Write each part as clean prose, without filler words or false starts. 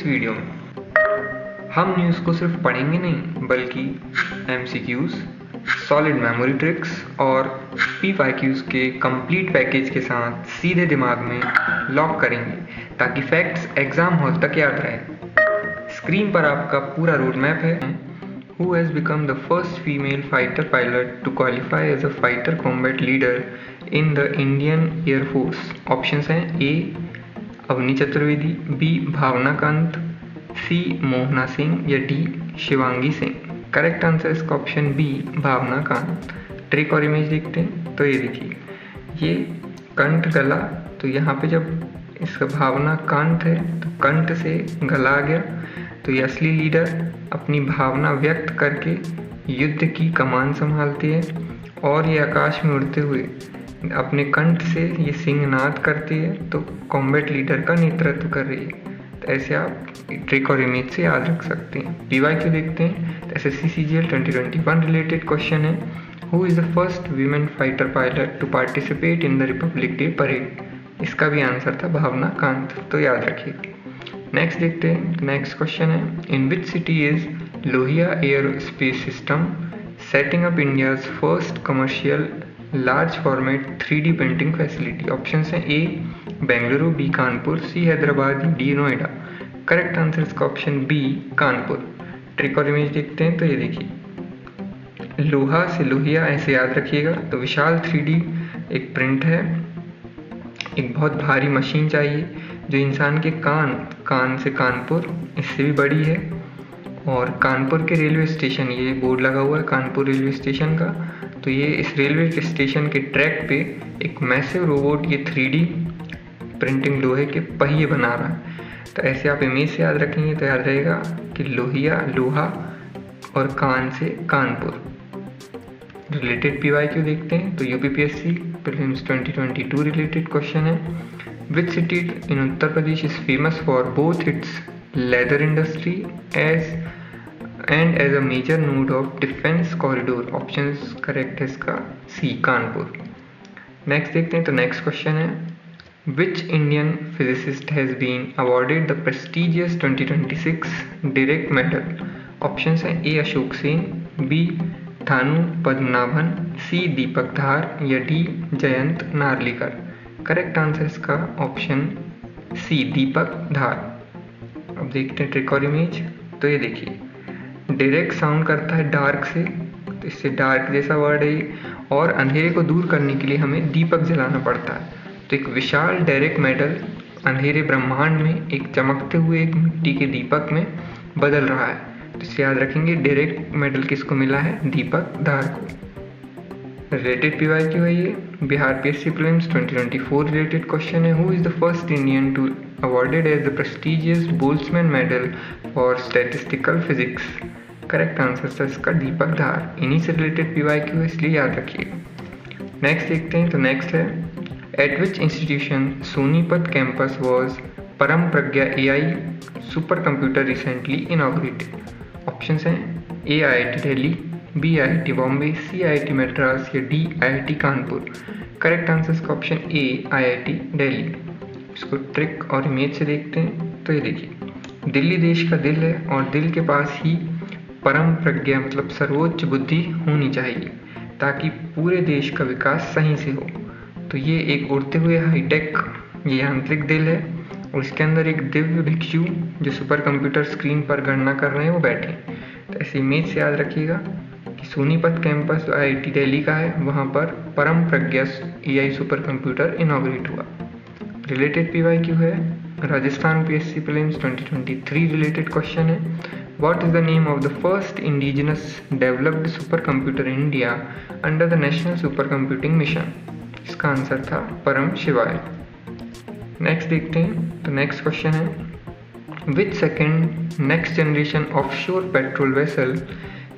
Video में हम news को सिर्फ पढ़ेंगे नहीं बल्कि MCQs, सॉलिड मेमोरी ट्रिक्स और PYQs के कंप्लीट पैकेज के साथ सीधे दिमाग में लॉक करेंगे ताकि फैक्ट्स एग्जाम हॉल तक याद रहे। स्क्रीन पर आपका पूरा रोड मैप है। Who has become the first female fighter pilot to qualify as a fighter combat leader in the Indian Air Force? Options हैं A. Avani Chaturvedi, B. Bhawana Kanth, C. Mohana Singh या D. Shivangi Singh. Correct answer इसका option B. Bhawana Kanth. Trick और image देखते हैं तो ये देखिए, ये कंठ गला, तो यहाँ पे जब इसका भावना कांत है तो कंठ से गला आ गया, तो ये असली लीडर अपनी भावना व्यक्त करके युद्ध की कमान संभालती है और ये आकाश में उड़ते हुए अपने कंठ से ये सिंहनाद करती है, तो कॉम्बैट लीडर का नेतृत्व कर रही है। तो ऐसे आप ट्रिक और इमेज से याद रख सकते हैं। PYQ देखते हैं तो SSC CGL 2021 रिलेटेड क्वेश्चन है, who is the first women fighter pilot to participate in the Republic Day parade? इसका भी आंसर था भावना कांत, तो याद रखिए। नेक्स्ट देखते हैं, नेक्स्ट क्वेश्चन है, in which city is Lohia air space system setting up India's first commercial large format 3D printing facility? Options हैं A. Bengaluru, B. Kanpur, C. Hyderabad, D. Noida. Correct answer इसका ऑप्शन B. कानपुर। ट्रिक और इमेज देखते हैं तो ये देखिए, लोहा से लोहिया ऐसे याद रखिएगा, तो विशाल 3D एक प्रिंट है। एक बहुत भारी मशीन चाहिए जो इंसान के कान से कानपुर, इससे भी बड़ी है। और कानपुर के रेलवे स्टेशन, ये बोर्ड लगा हुआ है कानपुर रेलवे स्टेशन का, तो ये इस रेलवे स्टेशन के ट्रैक पे एक मैसिव रोबोट ये 3D प्रिंटिंग लोहे के पहिए बना रहा है। तो ऐसे आप इमेज से याद रखेंगे तो याद रहेगा कि लोहिया लोहा और कान से कानपुर। रिलेटेड PYQ देखते हैं तो UPPSC प्रीलिम्स 2022 रिलेटेड क्वेश्चन है, which city in Uttar Pradesh is famous for both its leather industry as a major node of defence corridor? Options correct है इसका C. कानपुर। नेक्स्ट देखते हैं तो नेक्स्ट क्वेश्चन है, which Indian physicist has been awarded the prestigious 2026 Dirac medal? Options हैं A. Ashok Sen, B. Thanu Padmanabhan, C. Deepak Dhar या D. Jayant Narlikar. Correct answer इसका option C. Deepak Dhar. अब देखते हैं ट्रिक और इमेज तो ये देखिए, डायरेक्ट साउंड करता है डार्क से, तो इससे डार्क जैसा वर्ड है ये, और अंधेरे को दूर करने के लिए हमें दीपक जलाना पड़ता है। तो एक विशाल डायरेक्ट मेटल अंधेरे ब्रह्मांड में एक चमकते हुए एक मिट्टी के दीपक में बदल रहा है। तो इससे याद रखेंगे डायरेक्ट मेडल किसको मिला है? दीपक धार को। रिलेटेड PYQ है ये, Bihar PSC prelims 2024 related question है, who is the first Indian to awarded as the prestigious Boltzmann medal for statistical physics? Correct answer था इसका दीपक धार। इन्हीं से रिलेटेड PYQ है, इसलिए याद रखिएगा। नेक्स्ट देखते हैं तो नेक्स्ट है, eight which institution Sonipat campus was परम Pragya AI super computer recently inaugurated? Options हैं A. IIT Delhi, B. IIT Bombay, C. IIT Madras या D. IIT Kanpur. Correct answer इसका ऑप्शन A. IIT दिल्ली। इसको ट्रिक और इमेज से देखते हैं तो ये देखिए, दिल्ली देश का दिल है और दिल के पास ही परम प्रज्ञा मतलब सर्वोच्च बुद्धि होनी चाहिए ताकि पूरे देश का विकास सही से हो। तो ये एक उड़ते हुए हाईटेक ये यांत्रिक दिल है और इसके अंदर एक दिव्य भिक्षु जो सुपर कंप्यूटर स्क्रीन पर गणना कर रहे हैं वो बैठे। तो ऐसी इमेज से याद रखिएगा कि सोनीपत कैंपस IIT दिल्ली का है, वहाँ पर Param Pragya AI super computer inaugurate हुआ। रिलेटेड PYQ है, Rajasthan PSC prelims 2023 related question है, what is the name of the first indigenous developed super computer in India under the national super computing mission? इसका answer था परम शिवाय। नेक्स्ट देखते हैं तो next question है, which second next generation offshore patrol vessel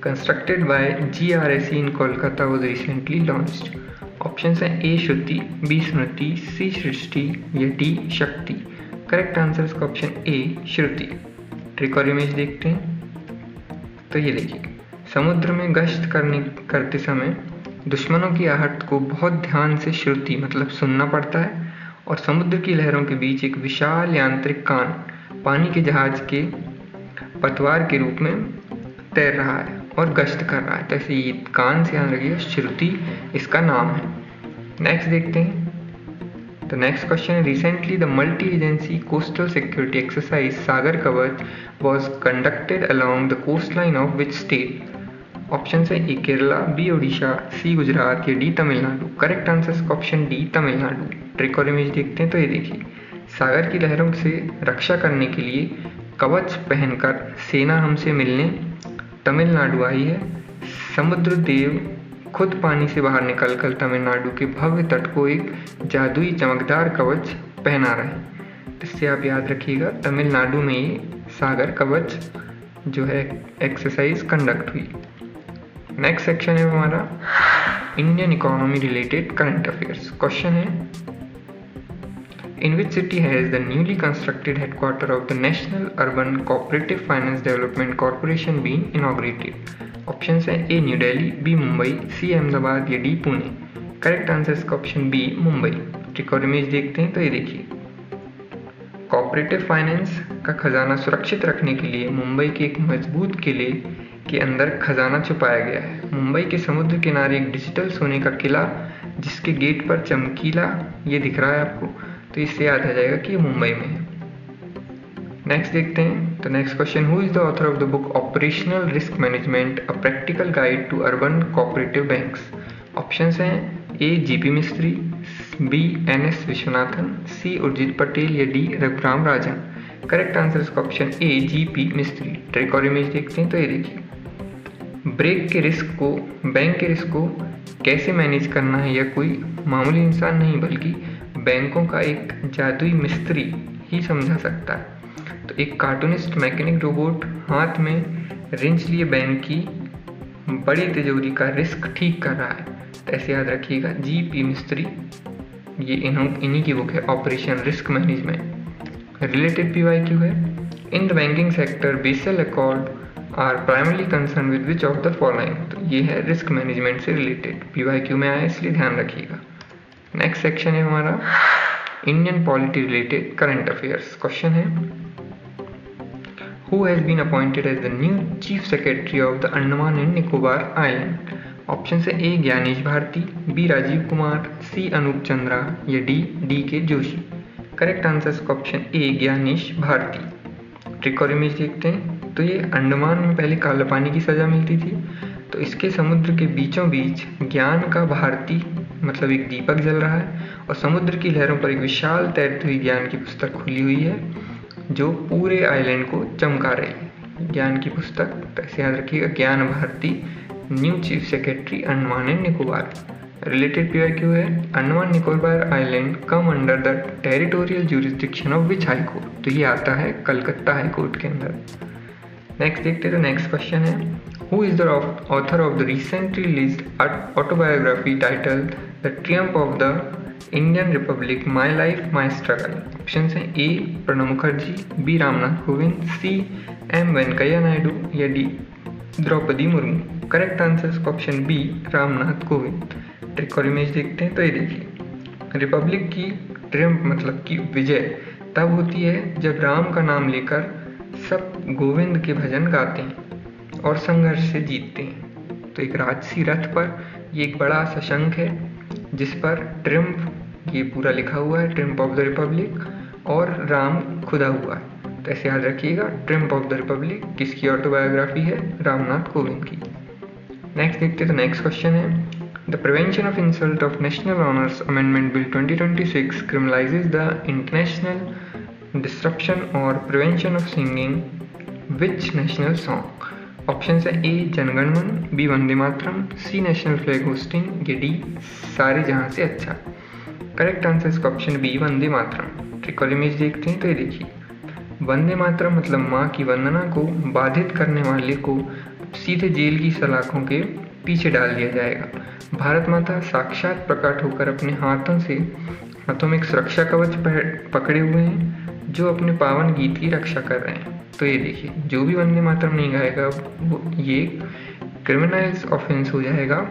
constructed by GRSE in Kolkata was recently launched? Options हैं A. Shruti, B. Smriti, C. Srishti या D. Shakti. Correct answer इसका ऑप्शन A. श्रुति। ट्रिक और इमेज देखते हैं तो ये देखिए, समुद्र में गश्त करते समय दुश्मनों की आहट को बहुत ध्यान से श्रुति मतलब सुनना पड़ता है और समुद्र की लहरों के बीच एक विशाल यांत्रिक कान पानी के जहाज के पतवार के रूप में तैर रहा है और गश्त कर रहा है। तो ऐसे ये कान से याद रखिएगा, श्रुति इसका नाम है। नेक्स्ट देखते हैं। तो नेक्स्ट क्वेश्चन है, recently the multi agency coastal security exercise Sagar Kavach was conducted along the coast line of which state? Option है A Kerala, B Odisha, C Gujarat या D Tamil Nadu. Correct answer option D Tamil Nadu. Trick और इमेज देखते हैं। तो ये देखिए, सागर की लहरों से रक्षा करने के लिए कवच पहनकर सेना हमसे मिलने तमिलनाडु आई है। समुद्र देव खुद पानी से बाहर निकलकर तमिलनाडु के भव्य तट को एक जादुई चमकदार कवच पहना रहे हैं। इससे आप याद रखिएगा, तमिलनाडु में ये सागर कवच जो है एक्सरसाइज कंडक्ट हुई। नेक्स्ट सेक्शन है हमारा Indian economy related current affairs. Question है, in which city has the newly constructed headquarter of the national urban cooperative finance development corporation been inaugurated? Option है A New Delhi, B Mumbai, C Ahmedabad या D Pune. Correct answer का option B Mumbai. Trick और image देखते हैं। तो ये देखिए, कोऑपरेटिव फाइनेंस का खजाना सुरक्षित रखने के लिए मुंबई के एक मजबूत किले के अंदर खजाना छुपाया गया है। मुंबई के समुद्र किनारे एक डिजिटल सोने का किला जिसके गेट पर चमकीला ये दिख रहा है आपको, तो इससे याद आ जाएगा कि ये मुंबई में है। नेक्स्ट देखते हैं। तो next question, who is the author of the book operational risk management a practical guide to urban cooperative banks? Options हैं A GP Mistry, B NS Viswanathan, C Urjit Patel या D Raghuram Rajan. Correct answer इसका option A GP Mistry. Trick और image देखते हैं। तो ये देखिए, bank के रिस्क को कैसे मैनेज करना है, यह कोई मामूली इंसान नहीं बल्कि बैंकों का एक जादुई मिस्त्री ही समझा सकता है। तो एक कार्टूनिस्ट मैकेनिक रोबोट हाथ में रिंच लिए बैंक की बड़ी तिजोरी का रिस्क ठीक कर रहा है। तो ऐसे याद रखिएगा, जीपी मिस्त्री, ये इन्हीं की बुक है operation risk management. Related PYQ है, in the banking sector Basel accord are primarily concern with which of the following? तो ये है रिस्क मैनेजमेंट से रिलेटेड, पीवाईक्यू में आया इसलिए ध्यान रखिएगा। नेक्स्ट सेक्शन है हमारा Indian polity related current affairs. Question है, who has been appointed as the new chief secretary of the Andaman and Nicobar island? Option है A Gyanesh Bharti, B Rajiv Kumar, C Anoop Chandra या D K Joshi. Correct answer का option A Gyanesh Bharti. Trick और image देखते हैं। तो ये अंडमान में पहले काला पानी की सजा मिलती थी, तो इसके समुद्र के बीचों बीच ज्ञान का भारती मतलब एक दीपक जल रहा है और समुद्र की लहरों पर एक विशाल तैरती हुई ज्ञान की पुस्तक खुली हुई है जो पूरे आइलैंड को चमका रही है। ज्ञान की पुस्तक, तो ऐसे याद रखिएगा, Gyan Bharti new chief secretary Andaman and Nicobar. Related PYQ है, Andaman Nicobar island come under the territorial jurisdiction of which high court? तो ये आता है कलकत्ता हाई कोर्ट के अंदर। नेक्स्ट देखते हैं। तो नेक्स्ट क्वेश्चन है, who is the author of the recently released autobiography titled the triumph of the Indian republic my life my struggle? Option है A Pranab Mukherjee, B Ramnath Kovind, C M Venkaiah Naidu या D Droupadi Murmu. Correct answer option B Ramnath Kovind. Trick और image देखते हैं। तो ये देखिए, Republic की Triumph मतलब की विजय तब होती है जब राम का नाम लेकर सब गोविंद के भजन गाते हैं और संघर्ष से जीतते हैं। तो एक राजसी रथ पर ये एक बड़ा सा शंख है जिस पर ट्रियम्फ ये पूरा लिखा हुआ है, ट्रियम्फ ऑफ द रिपब्लिक, और राम खुदा हुआ है। तो ऐसे याद रखिएगा, ट्रियम्फ ऑफ द रिपब्लिक किसकी ऑटोबायोग्राफी है? रामनाथ कोविंद की। नेक्स्ट देखते हैं। तो नेक्स्ट क्वेश्चन है, the prevention of insult of national honours amendment bill 2026 criminalises the international disruption or prevention of singing which national song? Option है A Jana Gana Mana, B Vande Mataram, C national flag hoisting या D Saare Jahan Se Achha. Correct answer इसका option B Vande Mataram. Trick और image देखते हैं। तो ये देखिए, वंदे मातरम मतलब माँ की वंदना को बाधित करने वाले को सीधे जेल की सलाखों के पीछे डाल दिया जाएगा। भारत माता साक्षात प्रकट होकर अपने हाथों में एक सुरक्षा कवच पकड़े हुए हैं जो अपने पावन गीत की रक्षा कर रहे हैं। तो ये देखिए, जो भी वंदे मातरम नहीं गाएगा वो ये क्रिमिनलाइज ऑफेंस हो जाएगा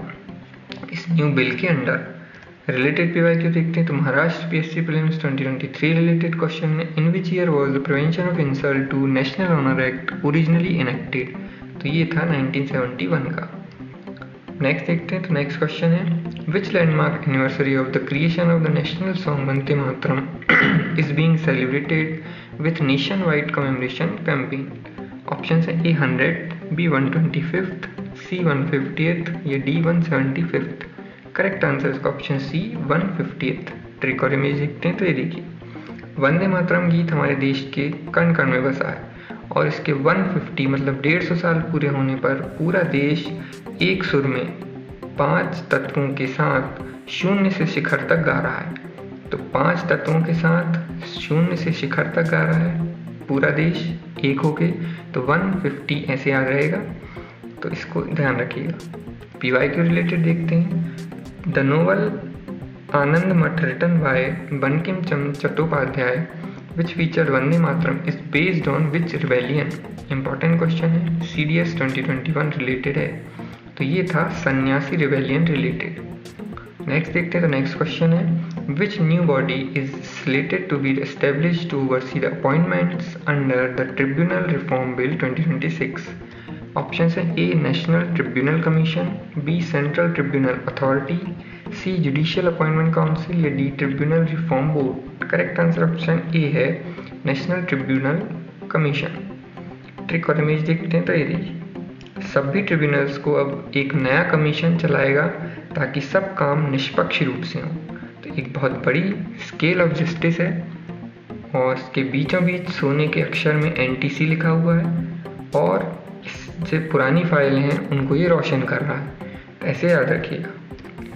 इस न्यू बिल के अंडर। रिलेटेड पीवाईक्यू देखते हैं तो Maharashtra PSC prelims 2023 related question है, in which year was the prevention of insult to national honour act originally enacted, तो ये था 1971 का। नेक्स्ट देखते हैं तो नेक्स्ट क्वेश्चन है, which landmark anniversary of the creation of the national song Vande Mataram is being celebrated with nation wide commemoration campaign. Option है A 100, B 125th, C 150th या डी 175th। करेक्ट आंसर इसका option C 150th। Trick और image देखते हैं तो ये देखिए, वंदे मातरम गीत हमारे देश के कण कण में बसा है और इसके 150 मतलब 150 साल पूरे होने पर पूरा देश एक सुर में 5 तत्वों के साथ शून्य से शिखर तक गा रहा है। तो 5 तत्वों के साथ शून्य से शिखर तक गा रहा है पूरा देश एक होके, तो 150 ऐसे याद रहेगा, तो इसको ध्यान रखिएगा। पीवाईक्यू रिलेटेड देखते हैं, the novel Anand Math written by Bankim Chandra Chattopadhyay which featured Vande Mataram is based on which rebellion? Important question है, CDS 2021 रिलेटेड है, तो ये था सन्यासी रिबेलियन रिलेटेड। नेक्स्ट देखते हैं तो नेक्स्ट क्वेश्चन है, which new body is slated to be established to oversee the appointments under the tribunal reform bill 2026। Option है A national tribunal commission, B central tribunal authority, C judicial appointment council या D tribunal reform board. Correct answer option A है national tribunal commission. Trick और image देखते हैं तो ये देखिए, सभी ट्रिब्यूनल्स को अब एक नया कमीशन चलाएगा ताकि सब काम निष्पक्ष रूप से हो। तो एक बहुत बड़ी स्केल ऑफ जस्टिस है और इसके बीचों बीच सोने के अक्षर में NTC लिखा हुआ है और जो पुरानी फाइलें हैं उनको ये रोशन कर रहा है, तो ऐसे याद रखिएगा।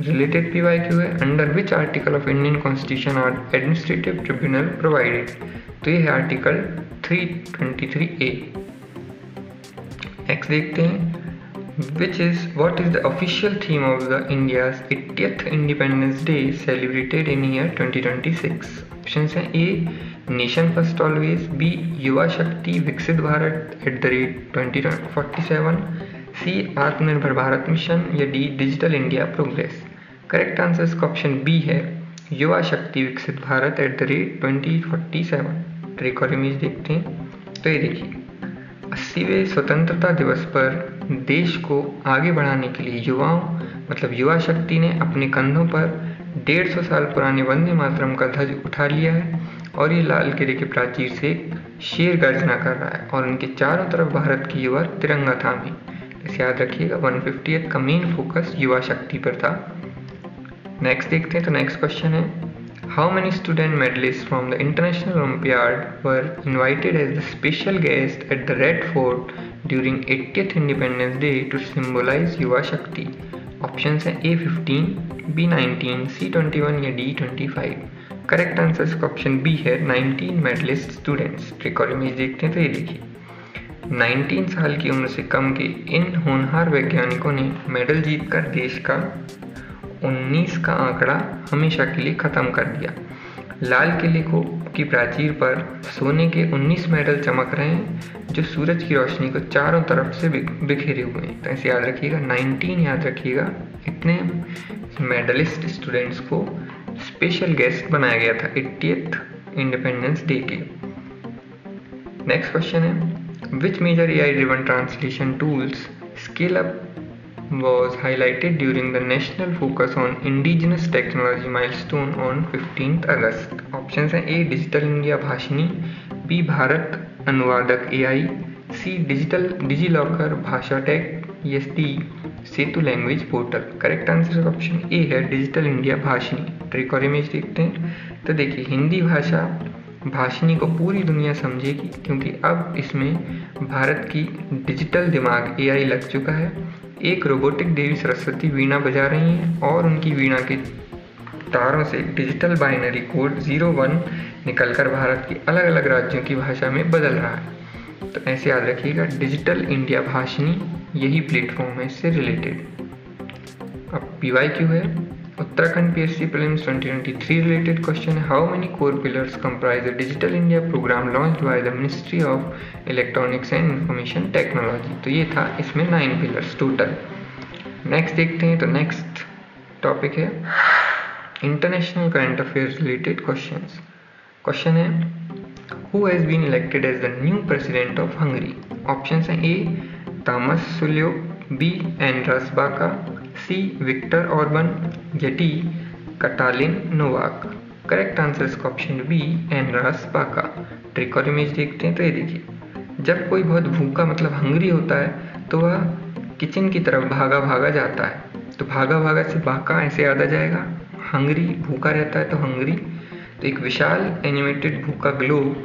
रिलेटेड पीवाईक्यू है, under which article of Indian constitution are administrative tribunal provided, तो ये है आर्टिकल 323A। नेक्स्ट देखते हैं, what is the official theme of the India's 80th Independence Day celebrated in year 2026? Options हैं A nation first always, B Yuva Shakti Viksit Bharat @2047, C Atmanirbhar Bharat mission या D digital India progress. Correct answer का option B है Yuva Shakti Viksit Bharat @2047। Trick और image देखते हैं तो ये देखिए, 80वें स्वतंत्रता दिवस पर देश को आगे बढ़ाने के लिए युवाओं मतलब युवा शक्ति ने अपने कंधों पर 150 साल पुराने वंदे मातरम का ध्वज उठा लिया है और ये लाल किले के प्राचीर से शेर गर्जना कर रहा है और उनके चारों तरफ भारत की युवा तिरंगा थामे। इसे याद रखिएगा, 150th का मेन फोकस युवा शक्ति पर था। नेक्स्ट देखते हैं तो नेक्स्ट क्वेश्चन है, How many student medalists from the International Olympiad were invited as the special guest at the Red Fort during 80th Independence Day to symbolize युवा शक्ति? ऑप्शंस हैं A15, B19, C21 या D25। Correct answer का option B है 19 medallist students. Trick और image देखते हैं तो ये देखिए, 19 साल की उम्र से कम के इन होनहार वैज्ञानिकों ने मेडल जीतकर देश का 19 का आंकड़ा हमेशा के लिए ख़त्म कर दिया। लाल किले की प्राचीर पर सोने के 19 मेडल चमक रहे हैं जो सूरज की रोशनी को चारों तरफ से बिखेरे हुए हैं। तो ऐसे याद रखिएगा, 19 याद रखिएगा, इतने मेडलिस्ट स्टूडेंट्स को स्पेशल गेस्ट बनाया गया था 80th इंडिपेंडेंस डे के। नेक्स्ट क्वेश्चन है, which major AI driven translation tools scale up was highlighted during the National Focus on Indigenous Technology milestone on 15th August? Options हैं A digital India Bhashini, B Bharat Anuvadak AI, C DigiLocker Bhasha tech या D Setu language portal. Correct answer option A है digital India Bhashini. Trick और image देखते हैं तो देखिए, हिंदी भाषा भाषिनी को पूरी दुनिया समझेगी क्योंकि अब इसमें भारत की डिजिटल दिमाग AI लग चुका है। एक रोबोटिक देवी सरस्वती वीणा बजा रही हैं और उनकी वीणा के तारों से डिजिटल बाइनरी कोड 01 निकलकर भारत की अलग अलग राज्यों की भाषा में बदल रहा है। तो ऐसे याद रखिएगा, डिजिटल इंडिया भाषिनी यही प्लेटफॉर्म है इससे रिलेटेड। अब PYQ है, Uttarakhand PSC prelims 2023 related question है, how many core pillars comprise the digital India programme launched by the ministry of electronics and information technology. तो ये था, इसमें 9 पिलर्स टोटल। नेक्स्ट देखते हैं तो नेक्स्ट टॉपिक है international current affairs related questions. Question है, who has been elected as the new president of Hungary? Options हैं A Tamas Sulyok, B Andras Baka, C Viktor Orban या D Katalin Novak. Correct answer इसका option B Andras Baka. Trick और image देखते हैं तो ये देखिए, जब कोई बहुत भूखा मतलब हंगरी होता है तो वह किचन की तरफ भागा भागा जाता है, तो भागा भागा से बाका ऐसे याद आ जाएगा, हंगरी भूखा रहता है तो हंगरी। तो एक विशाल एनिमेटेड भूखा ग्लोब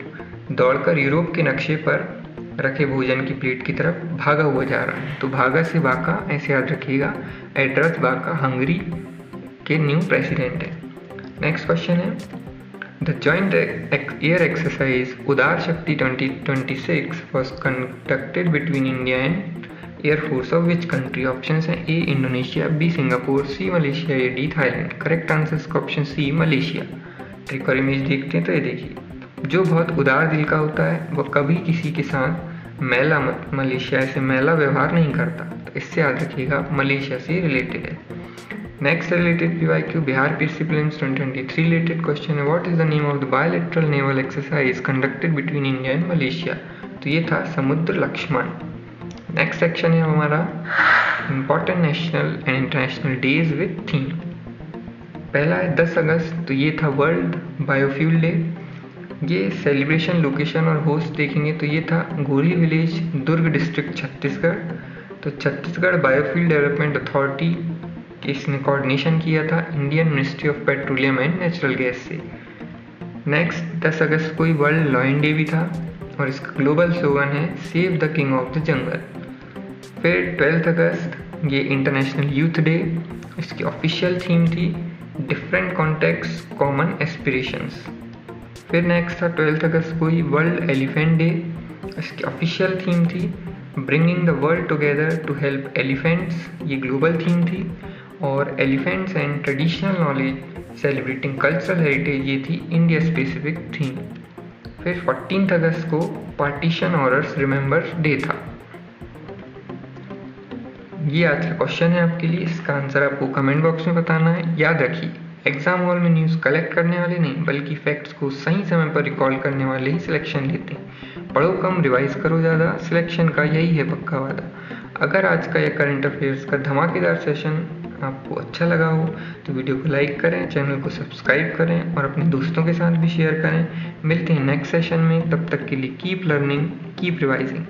दौड़कर यूरोप के नक्शे पर रखे भोजन की प्लेट की तरफ भागा हुआ जा रहा है, तो भागा से बाका ऐसे याद रखिएगा। एड्रस बाका हंगरी के न्यू प्रेसिडेंट है। नेक्स्ट क्वेश्चन है, द जॉइंट एयर एक्सरसाइज उदार शक्ति 2026 was conducted between India and air force of which country? Option हैं ए इंडोनेशिया, बी सिंगापुर, सी मलेशिया या डी थाईलैंड। करेक्ट आंसर इसका ऑप्शन सी मलेशिया। ट्रिक और image देखते हैं तो ये देखिए, जो बहुत उदार दिल का होता है वह कभी किसी के साथ मलेशिया से मैला व्यवहार नहीं करता, तो इससे याद रखिएगा मलेशिया से रिलेटेड है। Next related PYQ Bihar PC prelims 2023 related question है, what is the name of the bilateral naval exercise conducted between India and Malaysia? तो ये था समुद्र लक्ष्मण। नेक्स्ट सेक्शन है हमारा important national and international days with theme. पहला है 10 अगस्त, तो ये था वर्ल्ड बायोफ्यूल डे। ये सेलिब्रेशन लोकेशन और होस्ट देखेंगे तो ये था गोरी विलेज, दुर्ग डिस्ट्रिक्ट, छत्तीसगढ़। तो छत्तीसगढ़ बायोफ्यूल डेवलपमेंट अथॉरिटी इसने कोऑर्डिनेशन किया था Indian ministry of petroleum and natural gas से। नेक्स्ट 10 अगस्त को ही वर्ल्ड लॉयन डे भी था और इसका ग्लोबल स्लोगन है save the king of the jungle. फिर 12 अगस्त ये इंटरनेशनल यूथ डे, इसकी ऑफिशियल थीम थी डिफरेंट कॉन्टेक्स्ट कॉमन एस्पिरेशंस। फिर नेक्स्ट था 12 अगस्त को ही वर्ल्ड एलिफेंट डे, इसकी ऑफिशियल थीम थी bringing the world together to help elephants, ये ग्लोबल थीम थी। और elephants and traditional knowledge celebrating cultural heritage, ये थी इंडिया स्पेसिफिक थीम। फिर 14 अगस्त को पार्टीशन ऑर्डर्स रिमेंबर्स डे था। ये आज का क्वेश्चन है आपके लिए, इसका आंसर आपको कमेंट बॉक्स में बताना है। याद रखिए, एग्जाम हॉल में न्यूज़ कलेक्ट करने वाले नहीं बल्कि फैक्ट्स को सही समय पर रिकॉल करने वाले ही सिलेक्शन लेते हैं। पढ़ो कम, रिवाइज करो ज़्यादा, सिलेक्शन का यही है पक्का वादा। अगर आज का यह करंट अफेयर्स का धमाकेदार सेशन आपको अच्छा लगा हो तो वीडियो को लाइक करें, चैनल को सब्सक्राइब करें और अपने दोस्तों के साथ भी शेयर करें। मिलते हैं नेक्स्ट सेशन में, तब तक के लिए कीप लर्निंग, कीप रिवाइजिंग।